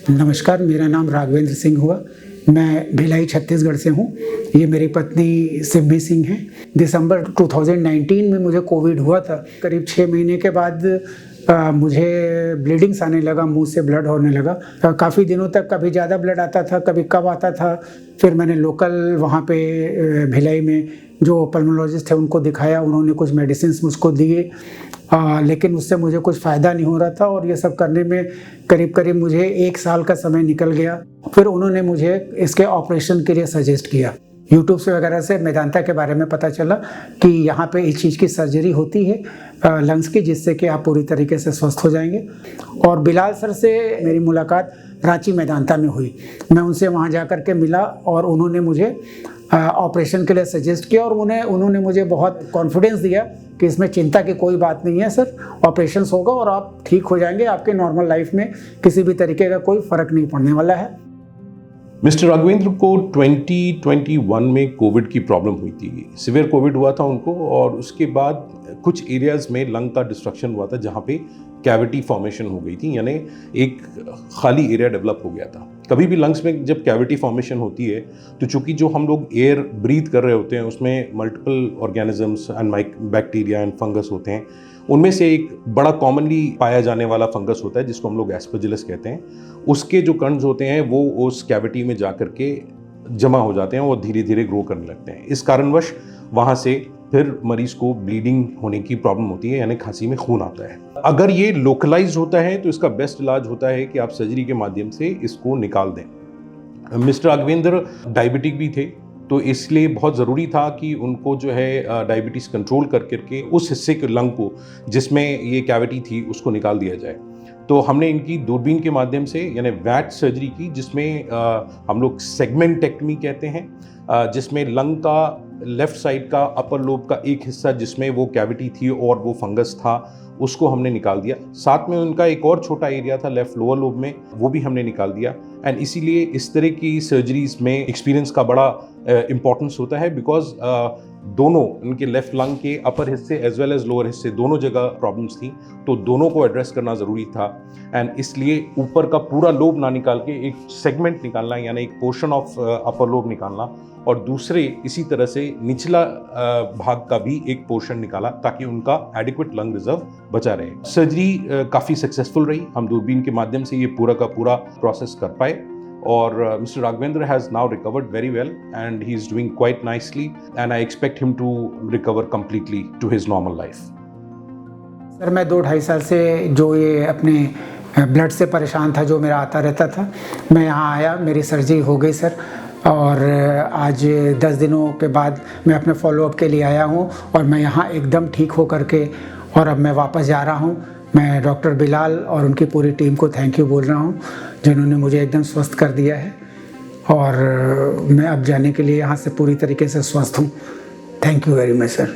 नमस्कार, मेरा नाम राघवेंद्र सिंह हुआ। मैं भिलाई छत्तीसगढ़ से हूँ। ये मेरी पत्नी सिम्मी सिंह हैं। दिसंबर 2019 में मुझे कोविड हुआ था। करीब 6 महीने के बाद मुझे ब्लीडिंग्स आने लगा, मुंह से ब्लड होने लगा। काफ़ी दिनों तक कभी ज़्यादा ब्लड आता था, कभी कम आता था। फिर मैंने लोकल वहाँ पे भिलाई में जो पल्मोनोलॉजिस्ट थे उनको दिखाया, उन्होंने कुछ मेडिसिन मुझको दिए, लेकिन उससे मुझे कुछ फ़ायदा नहीं हो रहा था। और ये सब करने में करीब मुझे 1 साल का समय निकल गया। फिर उन्होंने मुझे इसके ऑपरेशन के लिए सजेस्ट किया। यूट्यूब से वगैरह से मेदांता के बारे में पता चला कि यहाँ पे इस चीज़ की सर्जरी होती है लंग्स की, जिससे कि आप पूरी तरीके से स्वस्थ हो जाएंगे। और बिलाल सर से मेरी मुलाकात रांची मेदांता में हुई। मैं उनसे वहाँ जा कर के मिला और उन्होंने मुझे ऑपरेशन के लिए सजेस्ट किया। और उन्होंने मुझे बहुत कॉन्फिडेंस दिया कि इसमें चिंता की कोई बात नहीं है सर, ऑपरेशन होगा और आप ठीक हो जाएंगे। आपके नॉर्मल लाइफ में किसी भी तरीके का कोई फ़र्क नहीं पड़ने वाला है। मिस्टर राघवेंद्र को 2021 में कोविड की प्रॉब्लम हुई थी। सिवियर कोविड हुआ था उनको, और उसके बाद कुछ एरियाज़ में लंग का डिस्ट्रक्शन हुआ था जहाँ पे कैविटी फॉर्मेशन हो गई थी, यानी एक खाली एरिया डेवलप हो गया था। कभी भी लंग्स में जब कैविटी फॉर्मेशन होती है तो चूंकि जो हम लोग एयर ब्रीथ कर रहे होते हैं उसमें multiple organisms and bacteria and fungus होते हैं। उनमें से एक बड़ा कॉमनली पाया जाने वाला फंगस होता है जिसको हम लोग एस्परजिलस कहते हैं। उसके जो कण्स होते हैं वो उस कैविटी में जा कर के जमा हो जाते हैं और धीरे धीरे ग्रो करने लगते हैं। इस कारणवश वहाँ से फिर मरीज को ब्लीडिंग होने की प्रॉब्लम होती है, यानी खांसी में खून आता है। अगर ये लोकलाइज होता है तो इसका बेस्ट इलाज होता है कि आप सर्जरी के माध्यम से इसको निकाल दें। मिस्टर राघवेंद्र डायबिटिक भी थे, तो इसलिए बहुत ज़रूरी था कि उनको जो है डायबिटीज़ कंट्रोल कर करके उस हिस्से के लंग को जिसमें ये कैविटी थी उसको निकाल दिया जाए। तो हमने इनकी दूरबीन के माध्यम से यानी वैट सर्जरी की, जिसमें हम लोग सेगमेंटेक्टमी कहते हैं, जिसमें लंग का लेफ्ट साइड का अपर लोब का एक हिस्सा जिसमें वो कैविटी थी और वो फंगस था उसको हमने निकाल दिया। साथ में उनका एक और छोटा एरिया था लेफ्ट लोअर लोब में, वो भी हमने निकाल दिया। एंड इसीलिए इस तरह की सर्जरीज में एक्सपीरियंस का बड़ा इम्पोर्टेंस होता है, बिकॉज दोनों उनके लेफ्ट लंग के अपर हिस्से एज वेल एज लोअर हिस्से दोनों जगह प्रॉब्लम्स थी, तो दोनों को एड्रेस करना ज़रूरी था। एंड इसलिए ऊपर का पूरा लोब ना निकाल के एक सेगमेंट निकालना, यानी एक पोर्शन ऑफ अपर लोब निकालना, और दूसरे इसी तरह से निचला भाग का भी एक पोर्शन निकाला ताकि उनका एडिक्वेट लंग रिजर्व बचा रहे। सर्जरी काफ़ी सक्सेसफुल रही। हम दूरबीन के माध्यम से ये पूरा का पूरा प्रोसेस कर पाए, और Mr. Raghvendra has now recovered very well and he is doing quite nicely, and I expect him to recover completely to his normal life. Sir, मैं 2-2.5 साल से जो ये अपने ब्लड से परेशान था, जो मेरा आता रहता था, मैं यहाँ आया, मेरी सर्जरी हो गई सर। और आज 10 दिनों के बाद मैं अपने फॉलोअप के लिए आया हूँ और मैं यहाँ एकदम ठीक हो करके और अब मैं वापस जा रहा हूँ। मैं डॉक्टर बिलाल और उनकी पूरी टीम को थैंक यू बोल रहा हूँ, जिन्होंने मुझे एकदम स्वस्थ कर दिया है। और मैं अब जाने के लिए यहाँ से पूरी तरीके से स्वस्थ हूँ। Thank you very much sir.